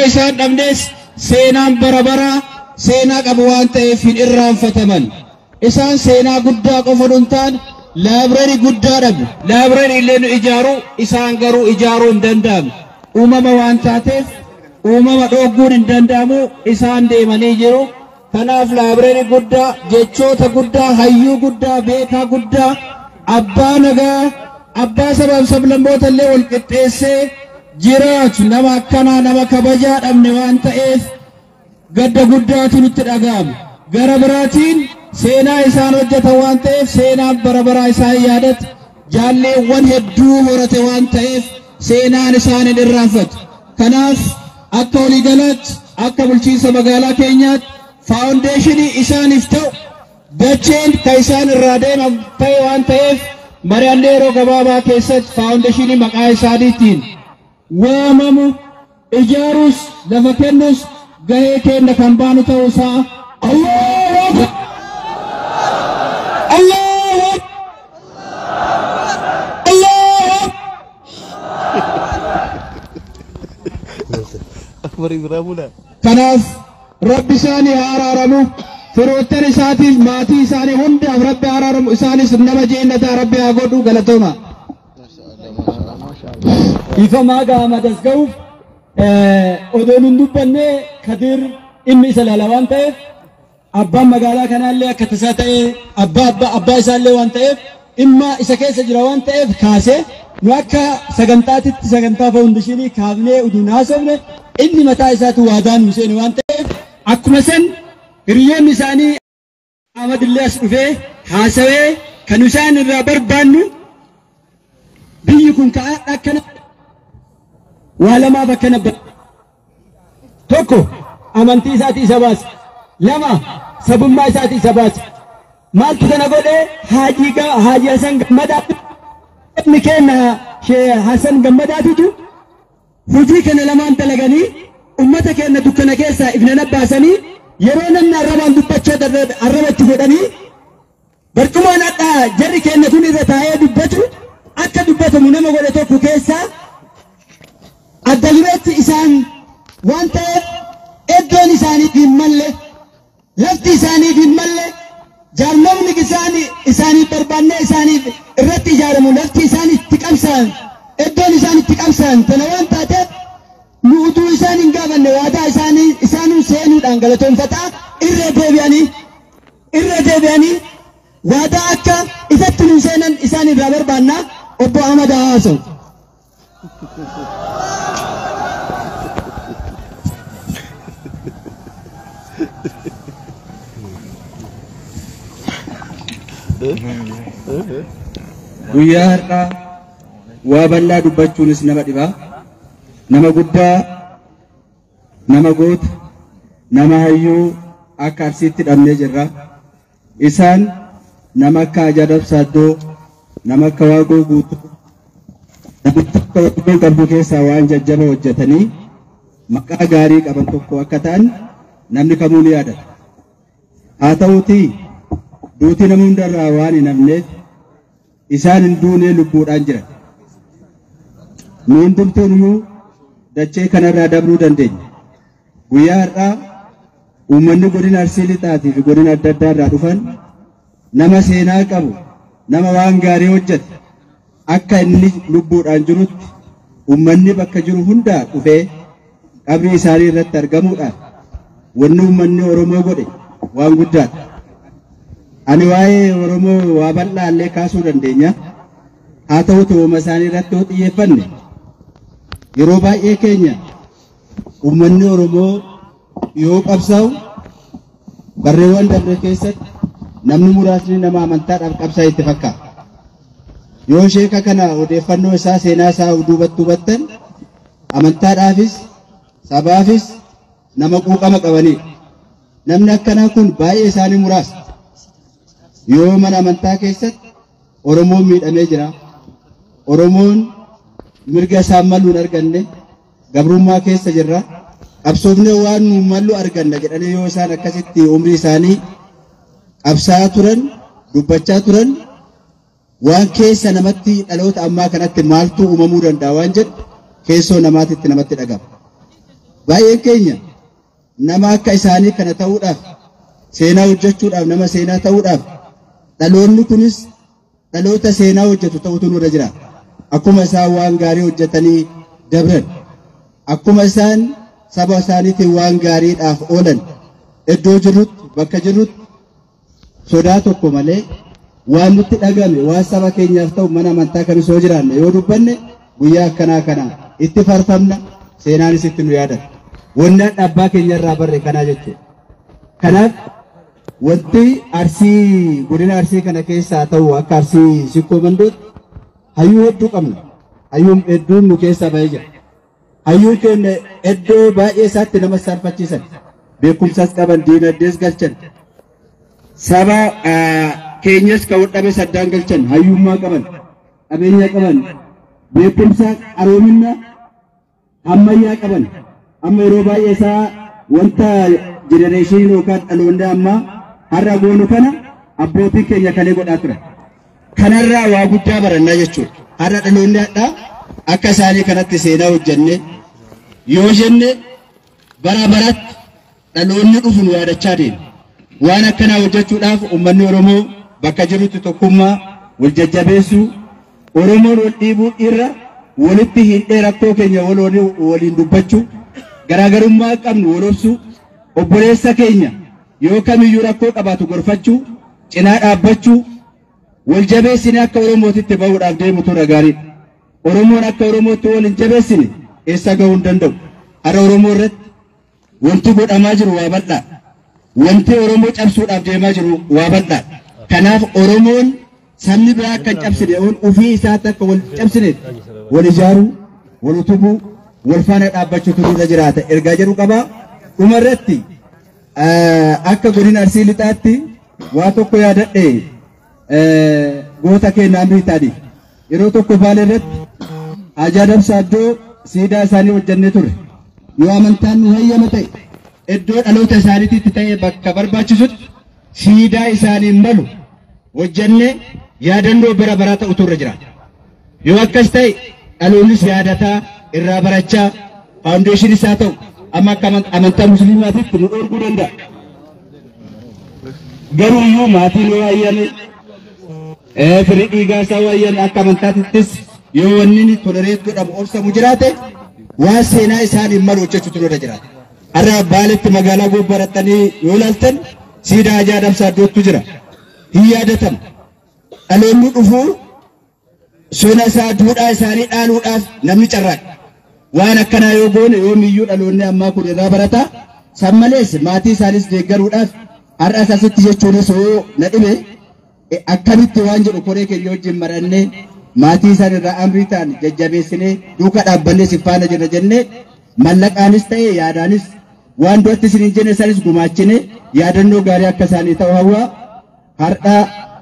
isaan dhabnes seenaan bara bara seenaa qabu waan ta'eef hin irraanfataman. Isaan seenaa guddaa qofa dhuntaan laabireerii guddaa dhabu. Laabireerii illee nu ijaaru isaan garuu ijaaruu hin danda'amu. Uumama waan taateef uumama dhooguun hin danda'amu isaan deemanii jiru. Kanaaf laabireerii guddaa jechoota guddaa hayyuu guddaa beekaa guddaa abbaa nagaa abbaa sabaaf sablammoota illee wal qixxeessee jiraatu nama akkanaa nama kabajaa dhabne waan ta'eef gadda guddaatu nutti dhaga'ama. Gara biraatiin seenaa isaan hojjetan waan ta'eef seenaan bara baraa isaan yaadatu jaalleewwan hedduu horate waan ta'eef seenaan isaan hin irraanfatu. Kanaaf akka waliigalaatti akka bulchiinsa magaalaa keenyaatti faawundeeshinii isaaniif ta'u dacheen kan isaan irraa deeman ta'e waan ta'eef mari'annee yeroo gabaabaa keessatti faawundeeshinii maqaa isaaniitiin waamamu ijaarus lafa kennus gahee keenya kan baanu ta'uu isaa Allahu Akbar Ibrahimuna. Kanaaf Rabbi isaanii araaramu firoottan isaatiif maatii isaanii hundaaf Rabbi araaramu isaanis nama jeennataa Rabbi haa godhu galatooma. Ifa maagaa madas ga'uuf odoon hin dubbanne Kadir inni isa laala waan ta'eef abbaan magaalaa kanaallee akka tasaa ta'e abbaa isaallee waan ta'eef dhimma isa keessa jira waan ta'eef kaasee nu akka sagantaatitti sagantaa faawundeeshinii kaafnee uduun haasofne inni mataa isaatu waadaan nu seene waan ta'eef akkuma san hiriyoonni isaanii Ahmadillee as dhufee haasawee kan isaan irraa barbaannu biyyi kun ka'aa akkana waa lamaaf akkana tokko amantii isaatii isa baasa lama sabummaa isaatii isa baasa maaltu kana godhee Haji Hasan Gammadaa inni kenna Sheekh Hasan Gammadaatitu hojii kana lamaan dalaganii ummata keenya dukkana keessaa ifnana baasanii yeroo namni arrabaan dubbachaa arrabatti godhanii barcumaan addaa jarri keenya kun irra taa'ee dubbatu akka dubbatamu nama godhe tokko keessaa adda dureetti isaan waan ta'eef iddoon isaaniif hin malle lafti isaaniif hin malle jaarmamni isaaniif barbaanne isaaniif irratti ijaaramu lafti isaanitti qabsan iddoon isaanitti qabsan tana waan taateef nu utuu isaan hin gaafanne waadaa isaanii seenuudhaan galatoonfataa irra deebi'anii waadaa akka isatti nu seenan isaan irraa barbaanna obbo Ahmad Haasawu. Guyyaa har'aa waa bal'aa dubbachuunis nama dhibaa nama guddaa nama goota nama hayyuu akka Arsiitti dhabnee jirra. Isaan nama akka Ajadab Saaddoo nama akka Waaqoo Guutuu namicha akka Waaqoo qabdu keessaa waan jajjaba hojjetanii maqaa gaarii qaban tokko akka ta'an namni kamuu ni yaadata. Haa ta'uutii duuti nama hundarraa waan hin hafneef isaan hin duunee lubbuudhaan jiran. Nu hundumtuuyyuu dachee kanarraa dabruu dandeenya. Guyyaa har'aa uummanni godina Arsii Lixaatii fi godina adda addaa irraa dhufan nama seenaa qabu nama waan gaarii hojjete akka inni lubbuudhaan jirutti uummanni bakka jiru hundaa dhufee qabrii isaanii irratti argamuudhaan wanni uummanni Oromoo godhe waan guddaadha. Ani waa'ee Oromoo waa bal'aallee kaasuu dandeenya. Haa ta'uutii uumama isaanii irratti yoo xiyyeeffanne yeroo baay'ee keenya uummanni Oromoo yoo qabsaa'u barreewwan darbe keessatti namni muraasni nama amantaadhaaf qabsaa'e itti fakkaata. Yoo sheeka kana odeeffannoo isaa seenaa isaa duubatti hubattan amantaadhaafis sabaafis nama quuqama qabanidha. Namni akkanaa kun baay'ee isaanii muraasa. Yoo mana amantaa keessatti Oromoon miidhamee jira. Oromoon mirga isaa malluun arganne gabrummaa keessa jirra. Qabsoofnee waan nu mallu arganna jedhanii yoo isaan akkasitti umrii isaanii qabsaa turan dubbachaa turan waan keessa namatti dhaloota ammaa kanatti maaltu uumamuu danda'a waan jedhu keessoo namaatitti namatti dhagama. baay'een keenya nama akka isaanii kana ta'uudhaaf seenaa hojjechuudhaaf nama seenaa ta'uudhaaf dhaloonni kunis dhaloota seenaa hojjetu ta'utu nurra jira. Akkuma isaan waan gaarii hojjetanii dabran akkuma isaan saba isaaniitiin waan gaariidhaaf oolan iddoo jirrutti bakka jirrutti sodaa tokko malee waan nutti dhagame waan saba keenyaaf ta'u mana amantaa kan soo jiraanne yoo dubbanne guyyaa akkanaa kana itti farfamna seenaanis itti nu yaadata. Wanni dhabbaa keenya irraa barre kanaa jechuudha. Kanaaf wanti Arsii godina Arsii kana keessaa ta'u akka Arsii Sikkoo Mandootti hayyuu hedduu qabna. Hayyuun hedduun nu keessaa ba'ee jira. Hayyuun keenya iddoo baay'ee isaatti nama sarfachiisan beekumsas qaban diinagdees galchan saba keenyas ka'uu dhabe saddaan galchan hayyummaa qaban qabeenya qaban beekumsa qaroomina ammayyaa qaban amma yeroo baay'ee isaa wanta jenereeshinii yookaan dhaloonni amma har'a goonu kana abbootiin keenya kalee godhaa turan. Kanarraa waa guddaa barannaa jechuudha. Har'a dhaloonni hadhaa akka isaanii kanatti seenaa hojjenne yoo jenne bara baratti dhaloonni dhufu nu yaadachaa deema. Waan akkanaa hojjechuudhaaf uummanni Oromoo bakka jirutti tokkummaa wal jajjabeessuu Oromoon wal dhiibuu irra walitti hidhee rakkoo keenya waliin dubbachuu garaagarummaa qabnu wal obsuu obboleessa keenya yoo kamiyyuu rakkoo qabaatu gorfachuu cinaa dhaabbachuu wal jabeessine akka Oromootitti ba'uudhaaf deemu tura gaariidha. Oromoon akka Oromootti wal hin jabeessine eessa gahuu hin danda'u. Har'a Oromoo irratti wanti godhamaa jiru waa bal'aa. Wanti Oromoo cabsuudhaaf deemaa jiru waa bal'aa. Kanaaf Oromoon sabni biraa akka hin cabsine ofii isaatti akka wal cabsine wal ijaaruu wal utubuu wal faana dhaabbachuutu nurra jiraata. Ergaa jedhu qabaa. Dhumarratti akka godina Arsii lixaatti waa tokko yaadadhe goota keenya Amrii Taadii yeroo tokko Baalee irratti Hajaa Dabsaa iddoo siidaa isaanii hojjannee turre yoo amantaan nu hayyama ta'e iddoo dhaloota isaaniitti ta'e bakka barbaachisutti siidaa isaanii malu hojjannee yaadannoo bara baraa ta'u turre jira. Yoo akkas ta'e dhaloonnis yaadataa irraa barachaa faawundeeshinii isaa ta'u amma akka amantaa musliimaatitti nu dhorkuu danda'a. Garuu iyyuu maatiin yoo hayyame firii dhiigaa isaa hayyame akka amantaatittis yoo wanni tolereet godhamu obsamu jiraate waan seenaa isaanii malu hojjechuutu nurra jiraata. Har'a Baaleetti magaalaa gobbarattanii yoo ilaaltan siidaa Hajaa Dabsaa iddootu jira. Hin yaadatama. Dhaloonni dhufuu sona isaa duudhaa isaanii dhaaluudhaaf namni carraaqa. Waan akkanaa yoo goone yoomiyyuu dhaloonni ammaa kun irraa barata. San malees maatii isaanis deeggaruudhaaf har'a asitti jechuunis yoo na dhibe akkamitti waan jedhu koree keenya wajjin marannee maatii isaan irraa amrii ta'an jajjabeessinee duuka dhaabbannee si faana jirra jennee mallaqaanis ta'e yaadaanis waan duratti isin hin jenne isanis gumaachine yaadannoo gaarii akka isaanii ta'u hawwaa har'a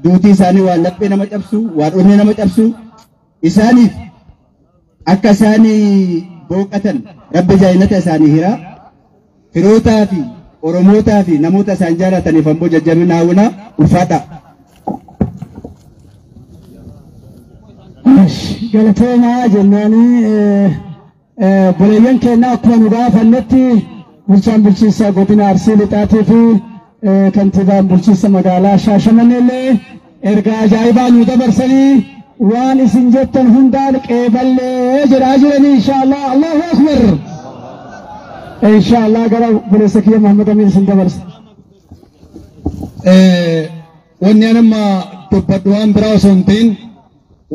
duutii isaanii waan laphee nama cabsu waan onnee nama cabsu isaaniif akka isaanii booqatan rabbi jaayinata isaanii hiraa firootaa fi Oromootaa fi namoota isaan jaalataniif ammoo jajjabina hawwinaa ulfaadha. Galatooma jennaanii boleeyyan keenya akkuma nu gaafannetti bulchaan bulchiinsa godina Arsii lixaatii fi kantiibaan bulchiinsa magaalaa Shaashamannee ergaa ajaa'ibaa nu dabarsanii waan isin jettan hundaan qeeballee jedhaa jiranii inshaallah. Allahu akbar. Inshaallah gara buleessa kiyya Muhammad Amin isin dabarsa. Wanni anamma dubbadhu waan biraa osoo hin ta'in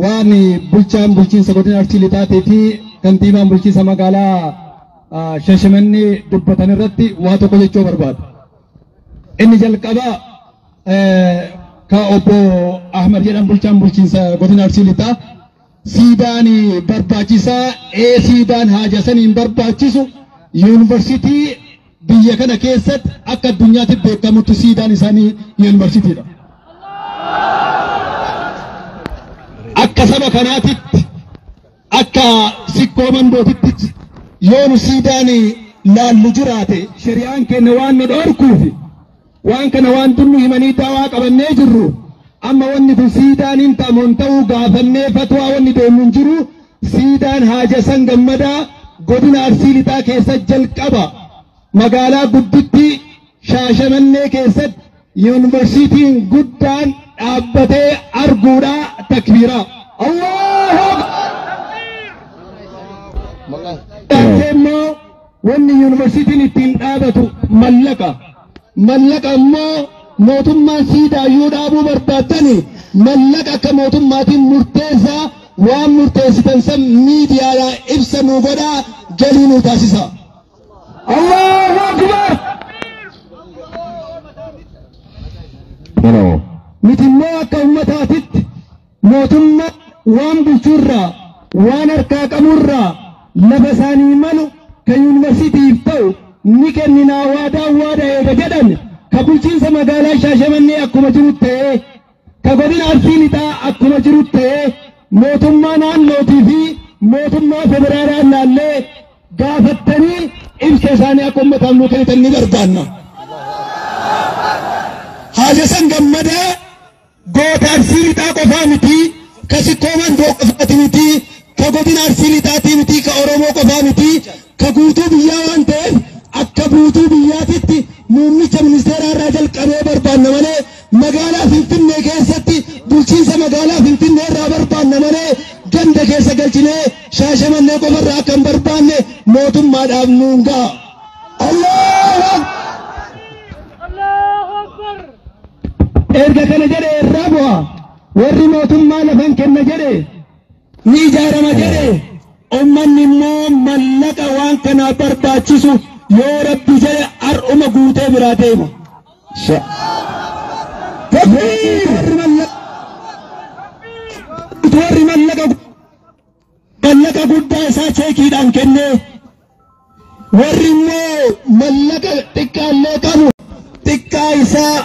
waan bulchaan bulchiinsa godina Arsii lixaatii fi kantiibaan bulchiinsa magaalaa Shaashamannee dubbatan irratti waa tokko jechuu barbaadu. Inni jalqaba ka obbo Ahmad jedhan bulchaan bulchiinsa godina Arsii lixaa siidaan barbaachisaa siidaan haaja saniin barbaachisu yuunivarsiitii biyya kana keessatti akka addunyaatti beekamutti siidaan isaanii yuunivarsiitiidha. Akka saba kanaatitti akka Sikkoo Mandootitti yoo nu siidaan laallu jiraate shari'aan keenya waan nu dhorkuufi waan kana waan tunnu himanii daawaa qabannee jirru amma wanni kun siidaan hin ta'amuun ta'uu gaafannee fatwaa wanni deemu hin jiru siidaan haaja san gammadaa godina Arsii Lixaa keessatti jalqaba magaalaa gudditti Shaashamannee keessatti yuunivarsiitiin guddaan dhaabbatee arguudha takbiira. Allahu Akbar. Wanni yuunivarsiitiin ittiin dhaabatu mallaqa. Mallaqa immoo mootummaan siidaayyuu dhaabuu barbaadani mallaqa akka mootummaatiin murteessaa waan murteessitan san miidiyaadhaan ibsa nu godhaa galii nu taasisa. Allahu Akbar. Miti immoo akka uummataatitti mootummaa waan bulchurraa waan harkaa qaburraa lafa isaanii malu kan yuunivarsiitiif ta'u ni kenninaa waada eega jedhan ka bulchiinsa magaalaa Shaashamannee akkuma jiru ta'ee ka godina Arsii Lixaa akkuma jiru ta'ee mootummaa naannootii fi mootummaa federaalaa naallee gaafattanii ibsa isaanii akka uummataan nuu kennitan ni barbaanna. Haala san gammadaa goota Arsii Lixaa qofaa miti ka sikkooman doo qofaati miti ka godina Arsii Lixaatii miti ka Oromoo qofaa miti ka guutuu biyyaa waan ta'eef akka guutuu biyyaatitti muummicha ministeeraa irraa jalqabee barbaanna malee magaalaa Finfinnee keessatti bulchiinsa magaalaa Finfinnee irraa barbaanna malee ganda keessa galchinee Shaashamannee qofarraa akka hin barbaanne mootummaadhaaf nuun ga'a. Allahu Akbar. Erga kana jedhe irraa bu'a warri mootummaa lafan kenna jedhe ni ijaarama jedhe ummanni immoo mallaqa waan kana barbaachisu yoo rabbi jedhe har'uma guutee biraa deema. Warri mallaqa guddaa isaa cheekiidhaan kennee warri immoo mallaqa xiqqaallee qabu xiqqaa isaa